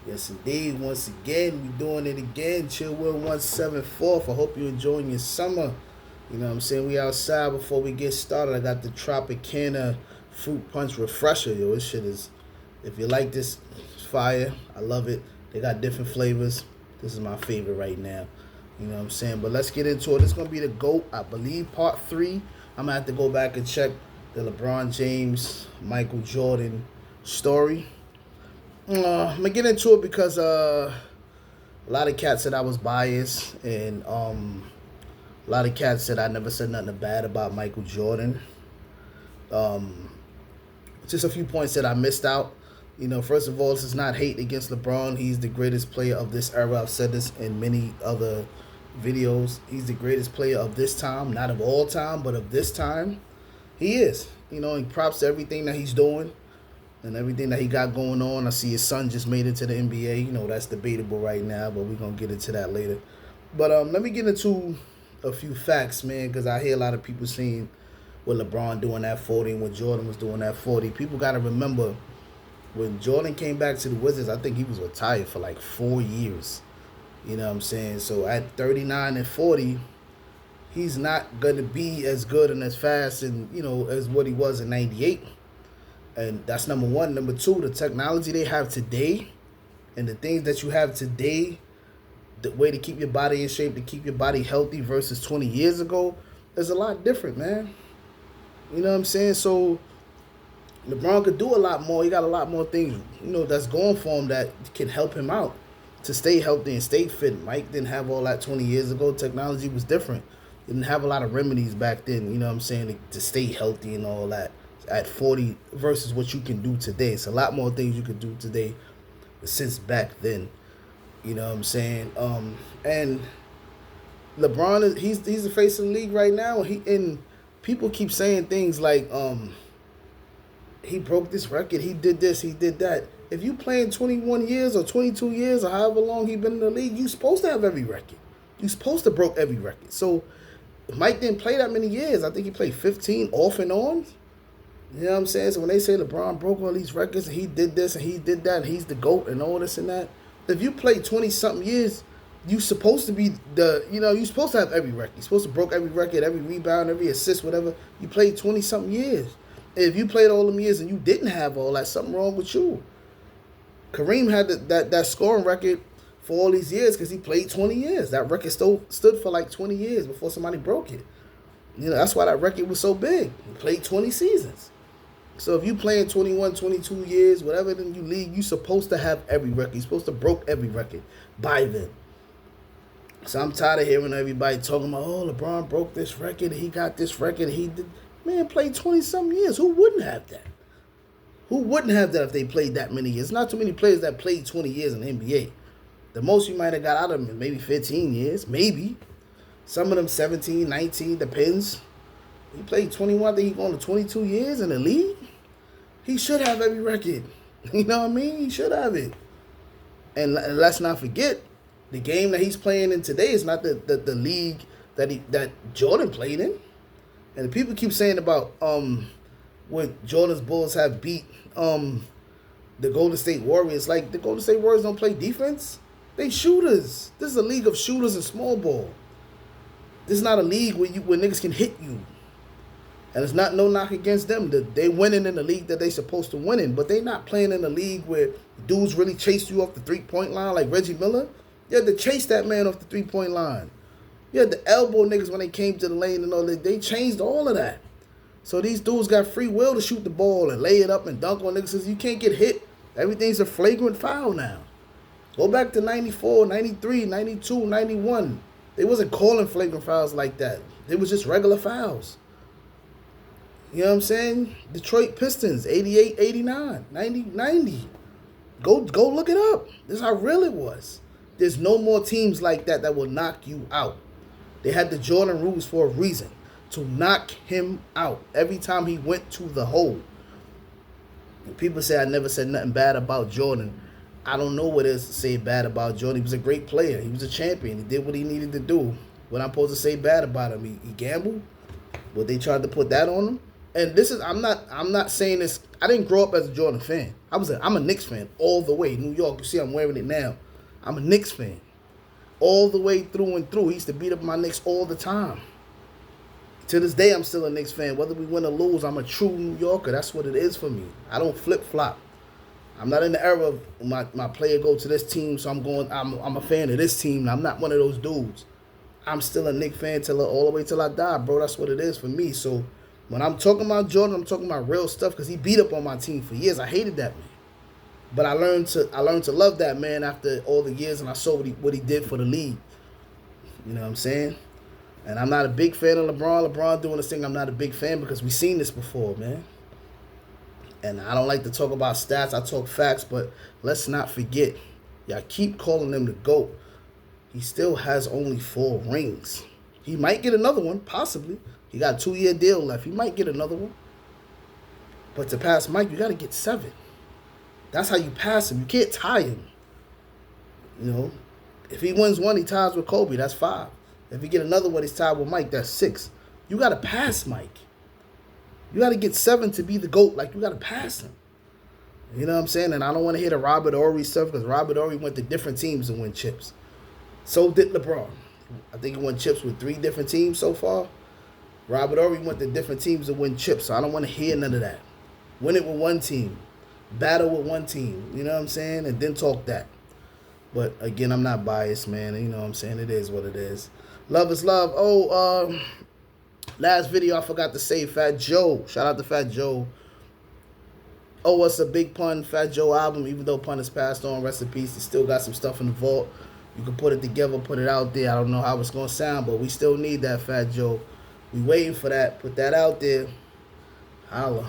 Yes, indeed. Once again, we doing it again. Chill Will 174. I hope you're enjoying your summer. You know what I'm saying? We outside before we get started. I got the Tropicana Fruit Punch Refresher. Yo, this shit is, if you like this, it's fire. I love it. They got different flavors. This is my favorite right now. You know what I'm saying? But let's get into it. This is going to be the GOAT, I believe, part 3. I'm going to have to go back and check the LeBron James, Michael Jordan story. I'm gonna get into it because a lot of cats said I was biased, and a lot of cats said I never said nothing bad about Michael Jordan. Um, just a few points that I missed out. You know, first of all, this is not hate against LeBron. He's the greatest player of this era. I've said this in many other videos. He's the greatest player of this time, not of all time, but of this time. He is. You know, and props to everything that he's doing and everything that he got going on. I see his son just made it to the NBA. You know, that's debatable right now, but we're going to get into that later. But let me get into a few facts, man, because I hear a lot of people saying with LeBron doing that 40 and when Jordan was doing that 40. People got to remember when Jordan came back to the Wizards, I think he was retired for like 4 years. You know what I'm saying? So at 39 and 40, he's not going to be as good and as fast and, you know, as what he was in 98. And that's number one. Number two, the technology they have today and the things that you have today, the way to keep your body in shape, to keep your body healthy versus 20 years ago, is a lot different, man. You know what I'm saying? So LeBron could do a lot more. He got a lot more things, you know, that's going for him that can help him out to stay healthy and stay fit. Mike didn't have all that 20 years ago. Technology was different. Didn't have a lot of remedies back then, you know what I'm saying, to stay healthy and all that at 40 versus what you can do today. It's a lot more things you can do today since back then. You know what I'm saying? And LeBron is he's the face of the league right now. And people keep saying things like he broke this record, he did this, he did that. If you playing 21 years or 22 years or however long he been in the league, you supposed to have every record. You supposed to broke every record. So Mike didn't play that many years. I think he played 15 off and on. You know what I'm saying? So when they say LeBron broke all these records and he did this and he did that and he's the GOAT and all this and that, if you play 20-something years, you supposed to be you're supposed to have every record. You're supposed to broke every record, every rebound, every assist, whatever. You played 20-something years. If you played all them years and you didn't have all that, something wrong with you. Kareem had that scoring record for all these years because he played 20 years. That record still stood for like 20 years before somebody broke it. You know, that's why that record was so big. He played 20 seasons. So if you playing 21, 22 years, whatever in you league, you supposed to have every record. You're supposed to broke every record by then. So I'm tired of hearing everybody talking about, oh, LeBron broke this record, he got this record, he did. Man, played 20-something years. Who wouldn't have that? Who wouldn't have that if they played that many years? Not too many players that played 20 years in the NBA. The most you might have got out of them is maybe 15 years, maybe. Some of them 17, 19, depends. He played 21, I think he's going to 22 years in the league. He should have every record. You know what I mean? He should have it. And let's not forget, the game that he's playing in today is not the league that Jordan played in. And people keep saying about what Jordan's Bulls have beat the Golden State Warriors. Like, the Golden State Warriors don't play defense. They shooters. This is a league of shooters and small ball. This is not a league where niggas can hit you. And it's not no knock against them. They winning in the league that they supposed to win in, but they not playing in a league where dudes really chase you off the 3-point line like Reggie Miller. You had to chase that man off the 3-point line. You had to elbow niggas when they came to the lane and all that. They changed all of that. So these dudes got free will to shoot the ball and lay it up and dunk on niggas. Says you can't get hit. Everything's a flagrant foul now. Go back to 94, 93, 92, 91. They wasn't calling flagrant fouls like that. They was just regular fouls. You know what I'm saying? Detroit Pistons, 88, 89, 90, 90. Go look it up. This is how real it was. There's no more teams like that will knock you out. They had the Jordan rules for a reason. To knock him out every time he went to the hole. And people say I never said nothing bad about Jordan. I don't know what it is to say bad about Jordan. He was a great player. He was a champion. He did what he needed to do. What I'm supposed to say bad about him? He gambled? What they tried to put that on him? And this is I'm not saying this I didn't grow up as a Jordan fan. I'm a Knicks fan all the way. New York, you see I'm wearing it now. I'm a Knicks fan. All the way through and through. He used to beat up my Knicks all the time. To this day, I'm still a Knicks fan. Whether we win or lose, I'm a true New Yorker. That's what it is for me. I don't flip-flop. I'm not in the era of my player go to this team, so I'm a fan of this team. I'm not one of those dudes. I'm still a Knicks fan all the way till I die, bro. That's what it is for me. So when I'm talking about Jordan, I'm talking about real stuff because he beat up on my team for years. I hated that man. But I learned to love that man after all the years, and I saw what he did for the league. You know what I'm saying? And I'm not a big fan of LeBron. LeBron doing this thing, I'm not a big fan because we've seen this before, man. And I don't like to talk about stats. I talk facts, but let's not forget, y'all keep calling him the GOAT. He still has only 4 rings. He might get another one, possibly. He got a 2-year deal left. He might get another one. But to pass Mike, you got to get 7. That's how you pass him. You can't tie him. You know, if he wins 1, he ties with Kobe. That's 5. If he get another one, he's tied with Mike. That's 6. You got to pass Mike. You got to get 7 to be the GOAT. Like, you got to pass him. You know what I'm saying? And I don't want to hear the Robert Horry stuff because Robert Horry went to different teams to win chips. So did LeBron. I think he won chips with 3 different teams so far. Robert Horry went to different teams to win chips. So I don't want to hear none of that. Win it with one team. Battle with one team. You know what I'm saying? And then talk that. But, again, I'm not biased, man. You know what I'm saying? It is what it is. Love is love. Oh, last video I forgot to say, Fat Joe. Shout out to Fat Joe. Oh, it's a Big Pun Fat Joe album. Even though Pun has passed on, rest in peace, he still got some stuff in the vault. You can put it together, put it out there. I don't know how it's going to sound, but we still need that, Fat Joe. We waiting for that. Put that out there. Holla.